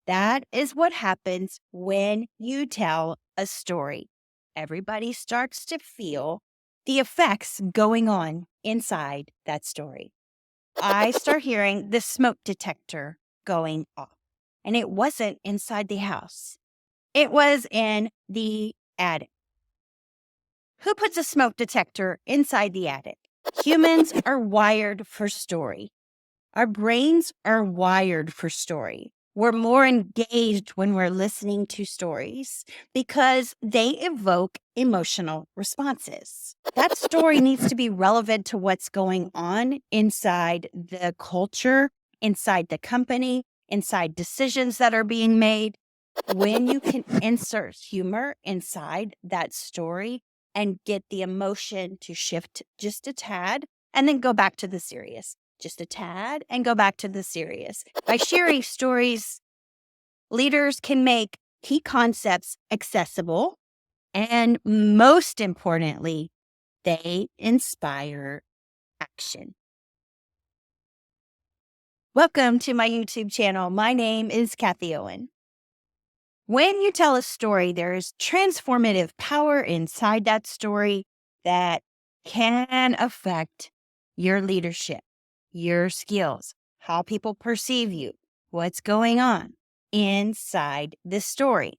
That is what happens when you tell a story. Everybody starts to feel the effects going on inside that story. I start hearing the smoke detector going off, and it wasn't inside the house. It was in the attic. Who puts a smoke detector inside the attic? Humans are wired for story. Our brains are wired for story. We're more engaged when we're listening to stories because they evoke emotional responses. That story needs to be relevant to what's going on inside the culture, inside the company, inside decisions that are being made. When you can insert humor inside that story and get the emotion to shift just a tad and then go back to the serious, just a tad and go back to the serious. By sharing stories, leaders can make key concepts accessible and, most importantly, they inspire action. Welcome to my YouTube channel. My name is Kathie Owen. When you tell a story, there is transformative power inside that story that can affect your leadership, your skills, how people perceive you, what's going on inside the story.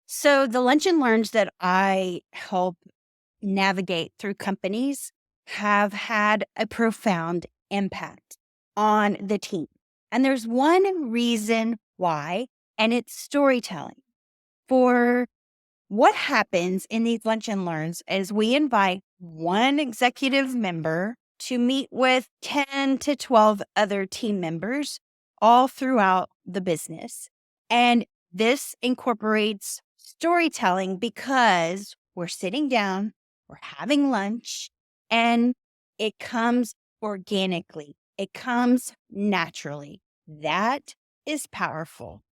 So the lunch and learns that I help navigate through companies have had a profound impact on the team. And there's one reason why, and it's storytelling. For what happens in these lunch and learns is we invite one executive member to meet with 10 to 12 other team members all throughout the business. And this incorporates storytelling because we're sitting down, we're having lunch, and it comes organically. It comes naturally. That is powerful.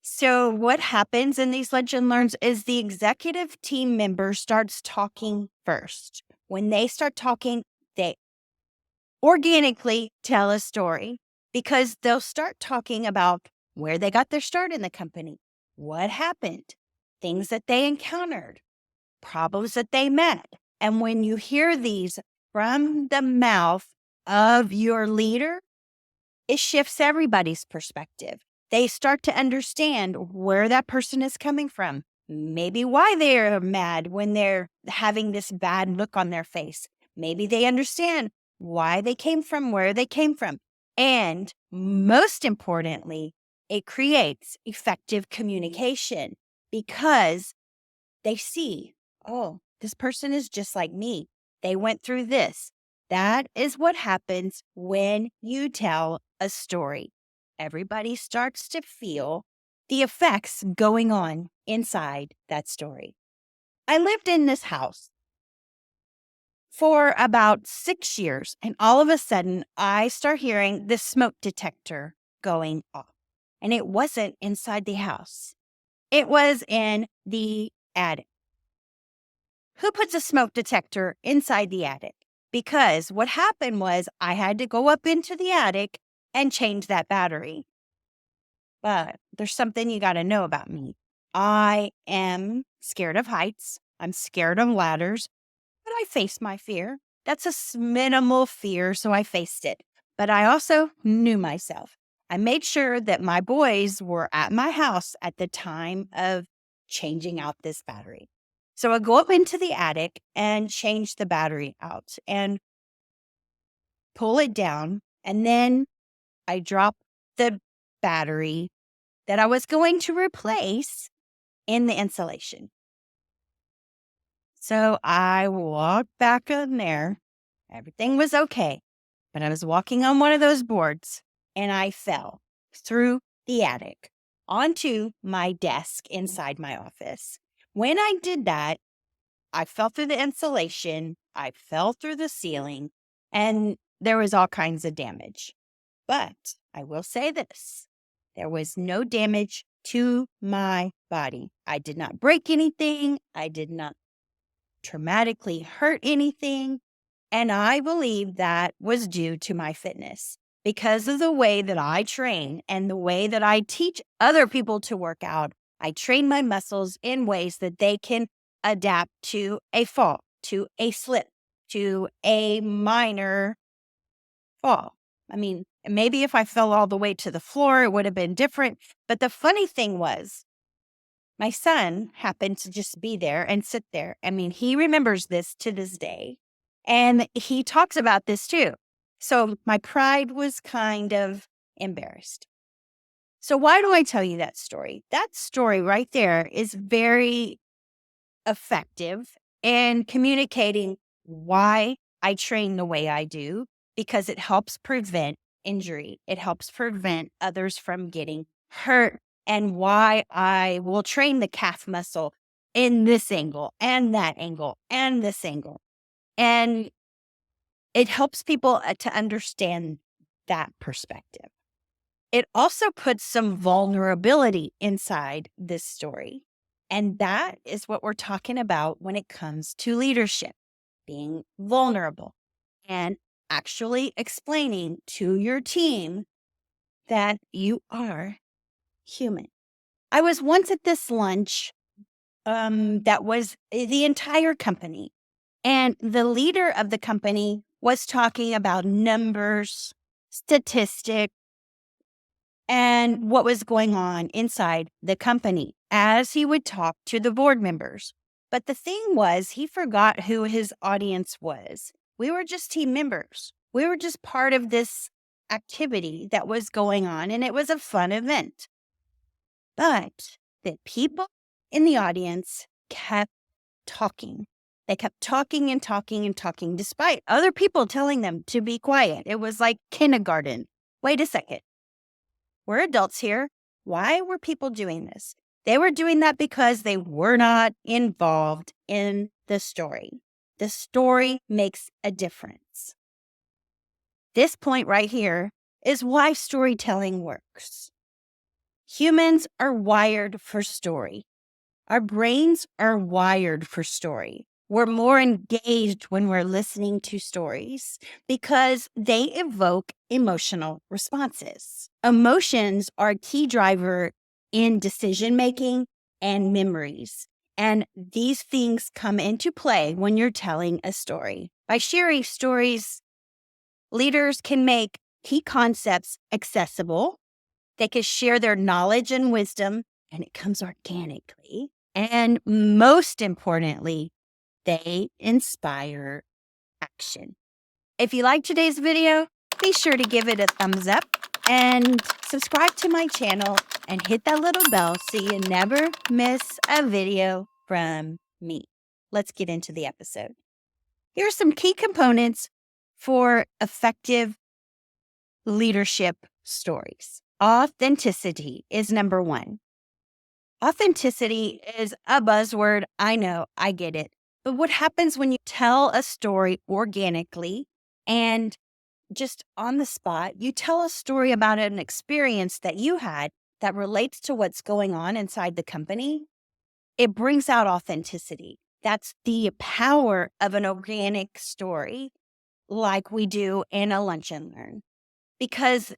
So what happens in these lunch and learns is the executive team member starts talking first. When they start talking, they organically tell a story because they'll start talking about where they got their start in the company, what happened, things that they encountered, problems that they met. And when you hear these from the mouth of your leader, it shifts everybody's perspective. They start to understand where that person is coming from, maybe why they're mad when they're having this bad look on their face. Maybe they understand why they came from where they came from. And most importantly, it creates effective communication because they see, oh, this person is just like me. They went through this. That is what happens when you tell a story. Everybody starts to feel the effects going on inside that story. I lived in this house for about 6 years, and all of a sudden, I start hearing the smoke detector going off. And it wasn't inside the house, it was in the attic. Who puts a smoke detector inside the attic? Because what happened was I had to go up into the attic and change that battery. But there's something you got to know about me. I am scared of heights. I'm scared of ladders, but I faced my fear. That's a minimal fear, so I faced it. But I also knew myself. I made sure that my boys were at my house at the time of changing out this battery. So I go up into the attic and change the battery out and pull it down. And then I drop the battery that I was going to replace in the insulation. So I walked back in there. Everything was okay. But I was walking on one of those boards and I fell through the attic onto my desk inside my office. When I did that, I fell through the insulation, I fell through the ceiling, and there was all kinds of damage. But I will say this, there was no damage to my body. I did not break anything. I did not traumatically hurt anything. And I believe that was due to my fitness. because of the way that I train and the way that I teach other people to work out. I train my muscles in ways that they can adapt to a fall, to a slip, to a minor fall. I mean, maybe if I fell all the way to the floor, it would have been different. But the funny thing was, my son happened to just be there and sit there. I mean, he remembers this to this day. And he talks about this too. So my pride was kind of embarrassed. So why do I tell you that story? That story right there is very effective in communicating why I train the way I do, because it helps prevent injury. It helps prevent others from getting hurt, and why I will train the calf muscle in this angle and that angle and this angle. And it helps people to understand that perspective. It also puts some vulnerability inside this story. And that is what we're talking about when it comes to leadership, being vulnerable and actually explaining to your team that you are human. I was once at this lunch that was the entire company, and the leader of the company was talking about numbers, statistics, and what was going on inside the company as he would talk to the board members. But the thing was, he forgot who his audience was. We were just team members. We were just part of this activity that was going on, and it was a fun event. But the people in the audience kept talking. They kept talking and talking and talking, despite other people telling them to be quiet. It was like kindergarten. Wait a second. We're adults here. Why were people doing this? They were doing that because they were not involved in the story. The story makes a difference. This point right here is why storytelling works. Humans are wired for story. Our brains are wired for story. We're more engaged when we're listening to stories because they evoke emotional responses. Emotions are a key driver in decision-making and memories. And these things come into play when you're telling a story. By sharing stories, leaders can make key concepts accessible. They can share their knowledge and wisdom, and it comes organically. And most importantly, they inspire action. If you like today's video, be sure to give it a thumbs up and subscribe to my channel and hit that little bell so you never miss a video from me. Let's get into the episode. Here are some key components for effective leadership stories. Authenticity is number one. Authenticity is a buzzword. I know, I get it. But what happens when you tell a story organically and just on the spot, you tell a story about an experience that you had that relates to what's going on inside the company? It brings out authenticity. That's the power of an organic story, like we do in a Lunch and Learn. Because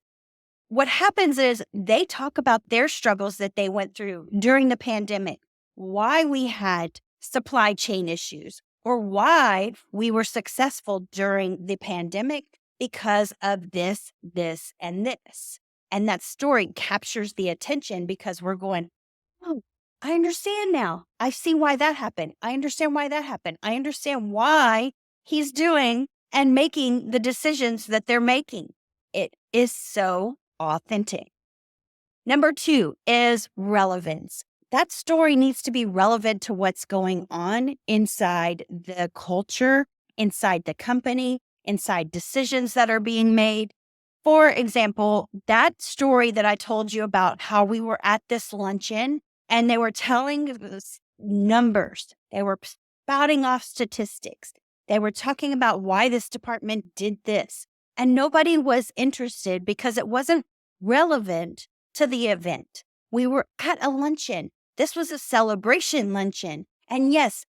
what happens is they talk about their struggles that they went through during the pandemic, why we had supply chain issues, or why we were successful during the pandemic because of this, this, and this. And that story captures the attention because we're going, oh, I understand now. I see why that happened. I understand why that happened. I understand why he's doing and making the decisions that they're making. It is so authentic. Number two is relevance. That story needs to be relevant to what's going on inside the culture, inside the company, inside decisions that are being made. For example, that story that I told you about how we were at this luncheon and they were telling us numbers. They were spouting off statistics. They were talking about why this department did this. And nobody was interested because it wasn't relevant to the event. We were at a luncheon. This was a celebration luncheon. And yes,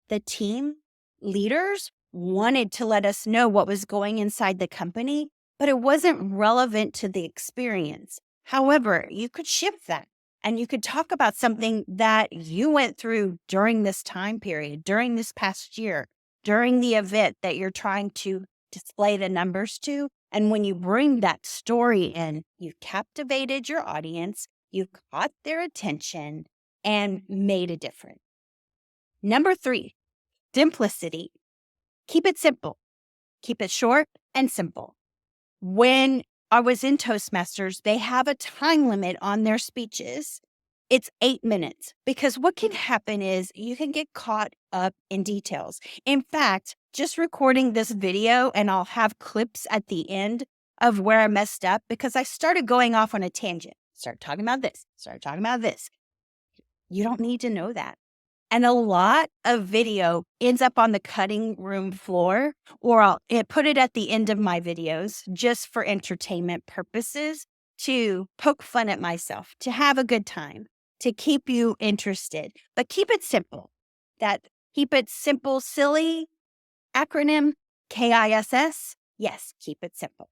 the team leaders wanted to let us know what was going inside the company, but it wasn't relevant to the experience. However, you could shift that and you could talk about something that you went through during this time period, during this past year, during the event that you're trying to display the numbers to. And when you bring that story in, you've captivated your audience, you've caught their attention, and made a difference. Number 3, simplicity. Keep it simple. Keep it short and simple. When I was in Toastmasters, they have a time limit on their speeches. It's 8 minutes because what can happen is you can get caught up in details. In fact, just recording this video, and I'll have clips at the end of where I messed up because I started going off on a tangent. Started talking about this, started talking about this. You don't need to know that. And a lot of video ends up on the cutting room floor, or I'll put it at the end of my videos just for entertainment purposes to poke fun at myself, to have a good time, to keep you interested. But keep it simple. Keep it simple, silly acronym, KISS. Yes, keep it simple.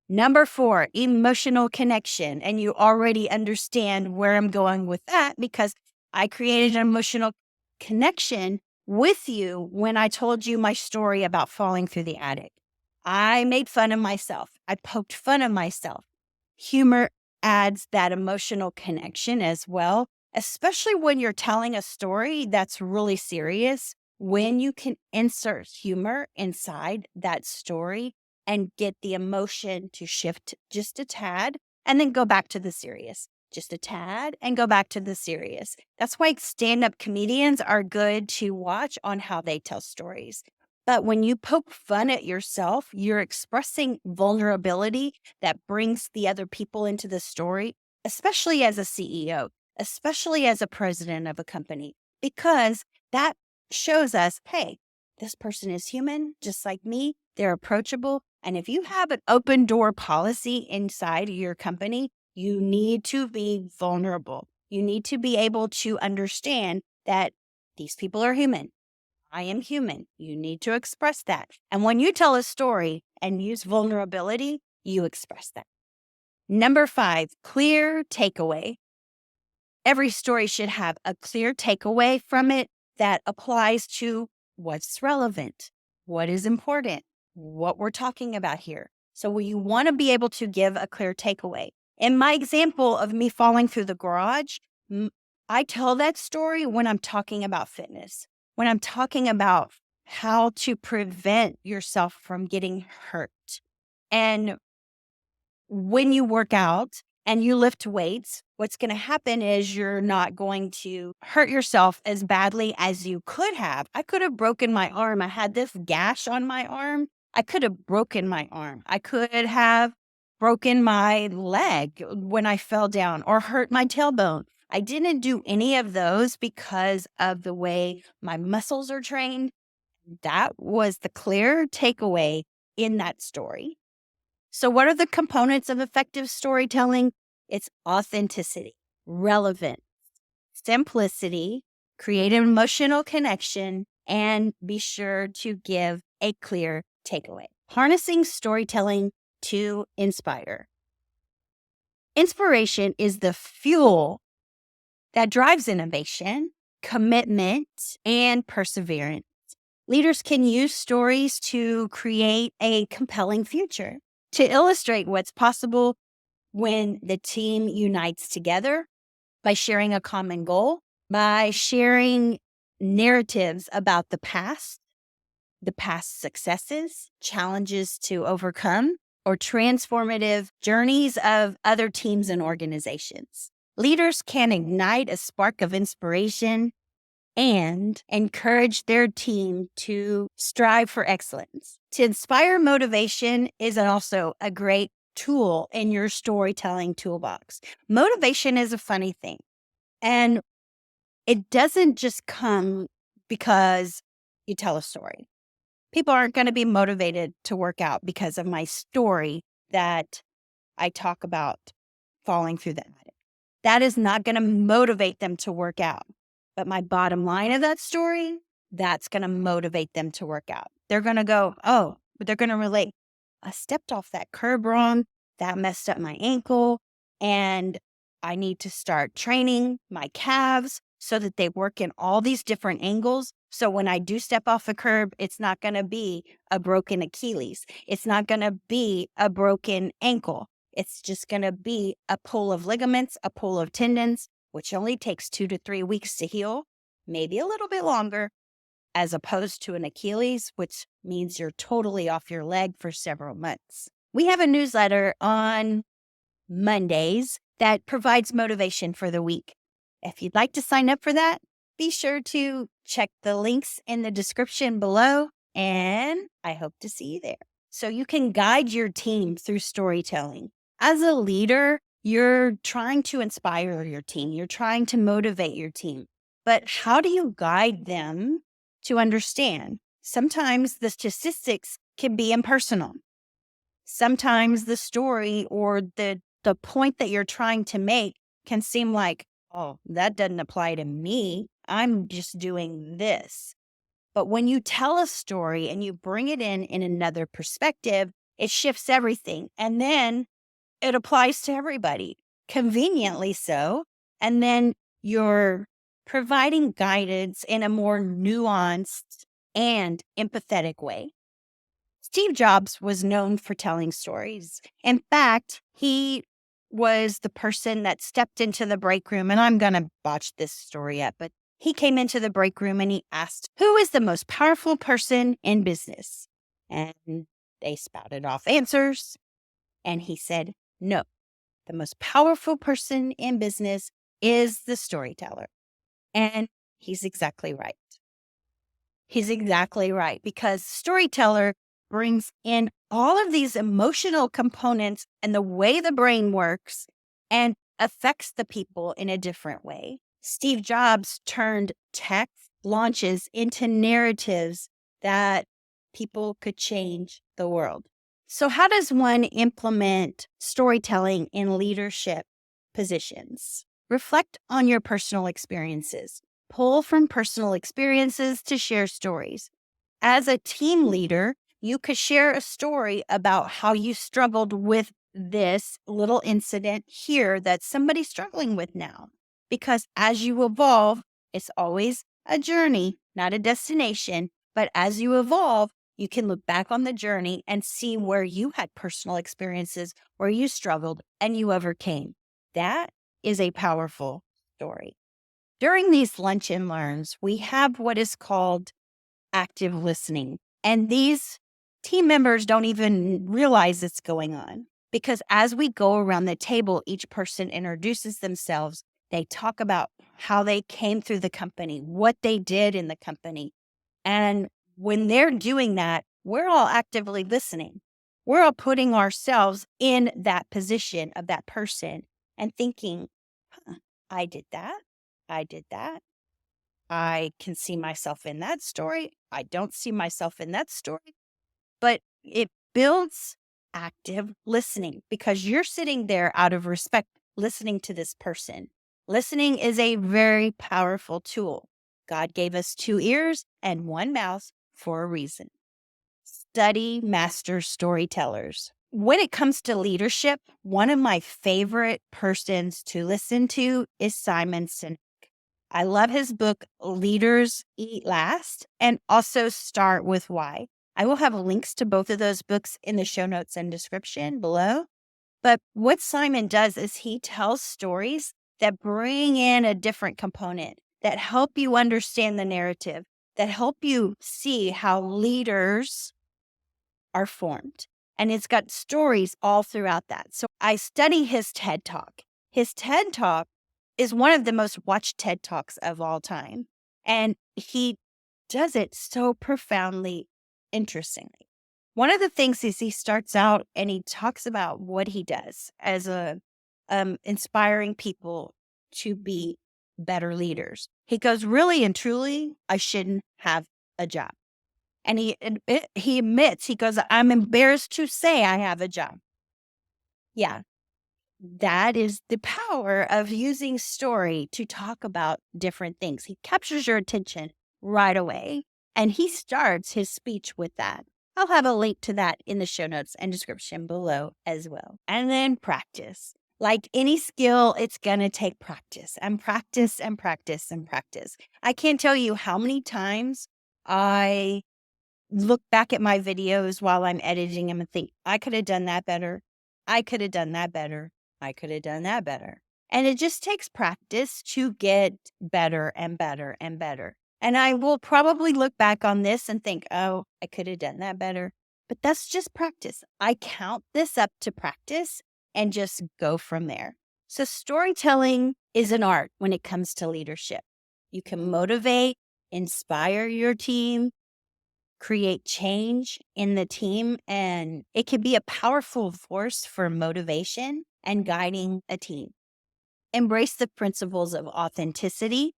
Number 4, emotional connection. And you already understand where I'm going with that because I created an emotional connection with you when I told you my story about falling through the attic. I made fun of myself. I poked fun of myself. Humor adds that emotional connection as well, especially when you're telling a story that's really serious. When you can insert humor inside that story and get the emotion to shift just a tad and then go back to the serious. Just a tad and go back to the serious. That's why stand-up comedians are good to watch on how they tell stories. But when you poke fun at yourself, you're expressing vulnerability that brings the other people into the story, especially as a CEO, especially as a president of a company, because that shows us, hey, this person is human, just like me. They're approachable. And if you have an open door policy inside your company, you need to be vulnerable. You need to be able to understand that these people are human. I am human. You need to express that. And when you tell a story and use vulnerability, you express that. Number 5, clear takeaway. Every story should have a clear takeaway from it that applies to what's relevant, what is important, what we're talking about here. So you want to be able to give a clear takeaway. In my example of me falling through the garage, I tell that story when I'm talking about fitness, when I'm talking about how to prevent yourself from getting hurt. And when you work out and you lift weights, what's going to happen is you're not going to hurt yourself as badly as you could have. I could have broken my arm. I had this gash on my arm. I could have broken my arm. I could have broken my leg when I fell down or hurt my tailbone. I didn't do any of those because of the way my muscles are trained. That was the clear takeaway in that story. So what are the components of effective storytelling? It's authenticity, relevance, simplicity, create an emotional connection, and be sure to give a clear takeaway. Harnessing storytelling to inspire. Inspiration is the fuel that drives innovation, commitment, and perseverance. Leaders can use stories to create a compelling future, to illustrate what's possible when the team unites together by sharing a common goal, by sharing narratives about the past successes, challenges to overcome, or transformative journeys of other teams and organizations. Leaders can ignite a spark of inspiration and encourage their team to strive for excellence. To inspire motivation is also a great tool in your storytelling toolbox. Motivation is a funny thing, and it doesn't just come because you tell a story. People aren't going to be motivated to work out because of my story that I talk about falling through the attic. That is not going to motivate them to work out. But my bottom line of that story, that's going to motivate them to work out. They're going to go, oh, but they're going to relate. I stepped off that curb wrong. That messed up my ankle. And I need to start training my calves so that they work in all these different angles. So when I do step off a curb, it's not going to be a broken Achilles. It's not going to be a broken ankle. It's just going to be a pull of ligaments, a pull of tendons, which only takes 2 to 3 weeks to heal, maybe a little bit longer, as opposed to an Achilles, which means you're totally off your leg for several months. We have a newsletter on Mondays that provides motivation for the week. If you'd like to sign up for that, be sure to check the links in the description below, and I hope to see you there. So you can guide your team through storytelling. As a leader, you're trying to inspire your team. You're trying to motivate your team. But how do you guide them to understand? Sometimes the statistics can be impersonal. Sometimes the story or the point that you're trying to make can seem like, oh, that doesn't apply to me. I'm just doing this. But when you tell a story and you bring it in another perspective, it shifts everything. And then it applies to everybody, conveniently so. And then you're providing guidance in a more nuanced and empathetic way. Steve Jobs was known for telling stories. In fact, he was the person that stepped into the break room, and I'm going to botch this story up, but he came into the break room and he asked, who is the most powerful person in business? And they spouted off answers. And he said, no, the most powerful person in business is the storyteller. And he's exactly right. He's exactly right, because storyteller brings in all of these emotional components and the way the brain works and affects the people in a different way. Steve Jobs turned tech launches into narratives that people could change the world. So how does one implement storytelling in leadership positions? Reflect on your personal experiences. Pull from personal experiences to share stories. As a team leader, you could share a story about how you struggled with this little incident here that somebody's struggling with now. Because as you evolve, it's always a journey, not a destination. But as you evolve, you can look back on the journey and see where you had personal experiences, where you struggled and you overcame. That is a powerful story. During these lunch and learns, we have what is called active listening. And these team members don't even realize it's going on, because as we go around the table, each person introduces themselves. They talk about how they came through the company, what they did in the company. And when they're doing that, we're all actively listening. We're all putting ourselves in that position of that person and thinking, I did that. I did that. I can see myself in that story. I don't see myself in that story. But it builds active listening, because you're sitting there out of respect, listening to this person. Listening is a very powerful tool. God gave us 2 ears and 1 mouth for a reason. Study master storytellers. When it comes to leadership, one of my favorite persons to listen to is Simon Sinek. I love his book, Leaders Eat Last, and also Start with Why. I will have links to both of those books in the show notes and description below. But what Simon does is he tells stories that bring in a different component, that help you understand the narrative, that help you see how leaders are formed. And it's got stories all throughout that. So I study his TED Talk. His TED Talk is one of the most watched TED Talks of all time. And he does it so profoundly interestingly. One of the things is he starts out and he talks about what he does as a inspiring people to be better leaders. He goes, really and truly, I shouldn't have a job. And he admits, he goes, I'm embarrassed to say I have a job. Yeah, that is the power of using story to talk about different things. He captures your attention right away. And he starts his speech with that. I'll have a link to that in the show notes and description below as well. And then practice. Like any skill, it's going to take practice and practice and practice and practice. I can't tell you how many times I look back at my videos while I'm editing them and think, I could have done that better. I could have done that better. I could have done that better. And it just takes practice to get better and better and better. And I will probably look back on this and think, oh, I could have done that better. But that's just practice. I count this up to practice and just go from there. So storytelling is an art when it comes to leadership. You can motivate, inspire your team, create change in the team, and it can be a powerful force for motivation and guiding a team. Embrace the principles of authenticity,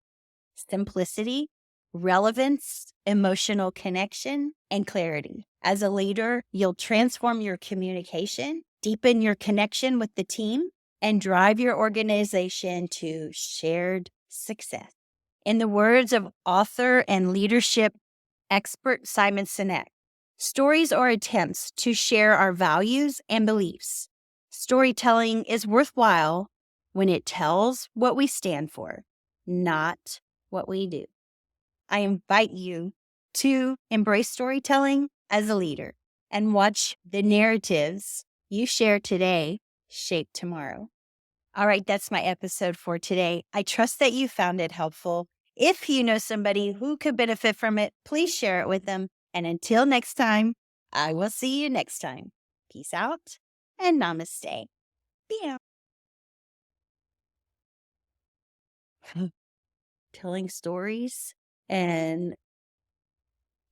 simplicity, relevance, emotional connection, and clarity. As a leader, you'll transform your communication, deepen your connection with the team, and drive your organization to shared success. In the words of author and leadership expert Simon Sinek, stories are attempts to share our values and beliefs. Storytelling is worthwhile when it tells what we stand for, not what we do. I invite you to embrace storytelling as a leader and watch the narratives you share today shape tomorrow. All right, that's my episode for today. I trust that you found it helpful. If you know somebody who could benefit from it, please share it with them. And until next time, I will see you next time. Peace out and namaste. Bam. Telling stories and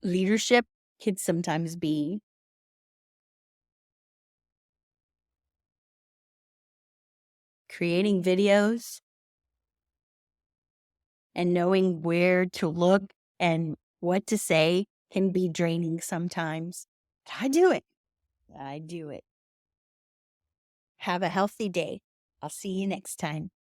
leadership can sometimes be creating videos and knowing where to look and what to say can be draining sometimes. But I do it. I do it. Have a healthy day. I'll see you next time.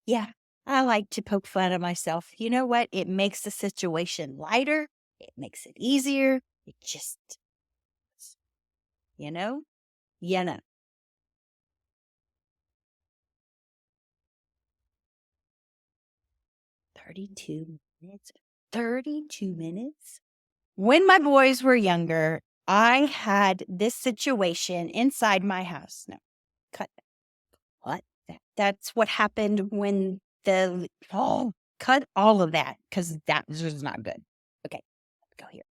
Yeah, I like to poke fun at myself. You know what? It makes the situation lighter. It makes it easier. It just, you know? You know. 32 minutes. 32 minutes? When my boys were younger, I had this situation inside my house. No, cut that. What? That's what happened when cut all of that because that was not good. Okay, go here.